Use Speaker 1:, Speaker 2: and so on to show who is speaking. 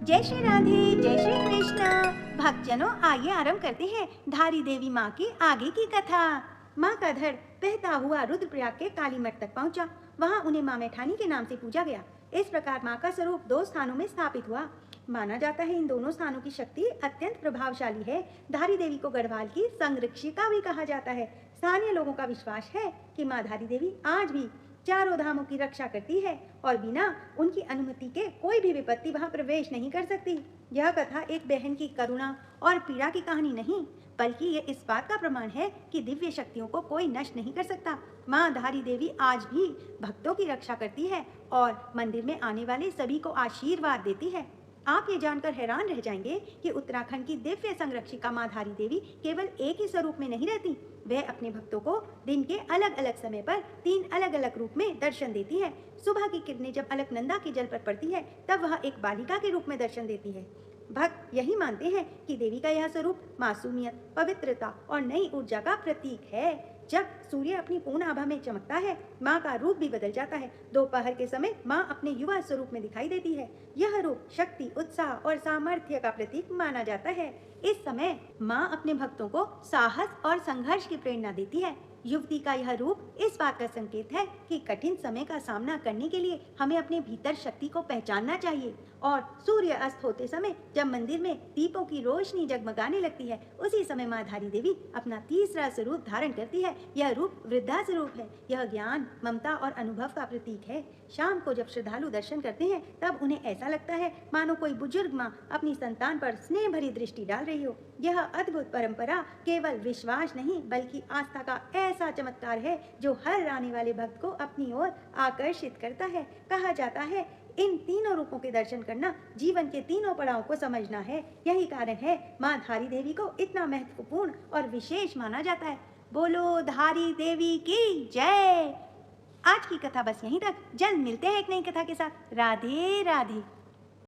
Speaker 1: जय श्री राधे, जय श्री कृष्ण। भक्तजनों, आइए आरंभ करते हैं धारी देवी माँ की आगे की कथा। माँ का धड़ बहता हुआ रुद्रप्रयाग के काली मठ तक पहुँचा। वहाँ उन्हें माँ मैठानी के नाम से पूजा गया। इस प्रकार माँ का स्वरूप दो स्थानों में स्थापित हुआ। माना जाता है इन दोनों स्थानों की शक्ति अत्यंत प्रभावशाली है। धारी देवी को गढ़वाल की संरक्षिका भी कहा जाता है। स्थानीय लोगों का विश्वास है कि माँ धारी देवी आज भी चारों धामों की रक्षा करती है और बिना उनकी अनुमति के कोई भी विपत्ति वहां प्रवेश नहीं कर सकती। यह कथा एक बहन की करुणा और पीड़ा की कहानी नहीं, बल्कि ये इस बात का प्रमाण है कि दिव्य शक्तियों को कोई नष्ट नहीं कर सकता। माँ धारी देवी आज भी भक्तों की रक्षा करती है और मंदिर में आने वाले सभी को आशीर्वाद देती है। आप ये जानकर हैरान रह जाएंगे कि उत्तराखंड की दिव्य संरक्षिका माँ धारी देवी केवल एक ही स्वरूप में नहीं रहती, वह अपने भक्तों को दिन के अलग अलग समय पर 3 अलग अलग रूप में दर्शन देती है। सुबह की किरणें जब अलकनंदा के जल पर पड़ती है तब वह एक बालिका के रूप में दर्शन देती है। भक्त यही मानते हैं कि देवी का यह स्वरूप मासूमियत, पवित्रता और नई ऊर्जा का प्रतीक है। जब सूर्य अपनी पूर्ण आभा में चमकता है, माँ का रूप भी बदल जाता है। दोपहर के समय माँ अपने युवा स्वरूप में दिखाई देती है। यह रूप शक्ति, उत्साह और सामर्थ्य का प्रतीक माना जाता है। इस समय माँ अपने भक्तों को साहस और संघर्ष की प्रेरणा देती है। युवती का यह रूप इस बात का संकेत है कि कठिन समय का सामना करने के लिए हमें अपने भीतर शक्ति को पहचानना चाहिए। और सूर्य अस्त होते समय जब मंदिर में दीपों की रोशनी जगमगाने लगती है, उसी समय माँ धारी देवी अपना तीसरा स्वरूप धारण करती है। यह रूप वृद्धा स्वरूप है। यह ज्ञान, ममता और अनुभव का प्रतीक है। शाम को जब श्रद्धालु दर्शन करते हैं तब उन्हें ऐसा लगता है मानो कोई बुजुर्ग माँ अपनी संतान पर स्नेह भरी दृष्टि डाल रही हो। यह अद्भुत परंपरा केवल विश्वास नहीं बल्कि आस्था का ऐसा चमत्कार है जो हर आने वाले भक्त को अपनी ओर आकर्षित करता है। कहा जाता है इन तीनों रूपों के दर्शन करना जीवन के तीनों पड़ावों को समझना है। यही कारण है माँ धारी देवी को इतना महत्वपूर्ण और विशेष माना जाता है। बोलो धारी देवी की जय। आज की कथा बस यहीं तक। जल्द मिलते हैं एक नई कथा के साथ। राधे राधे।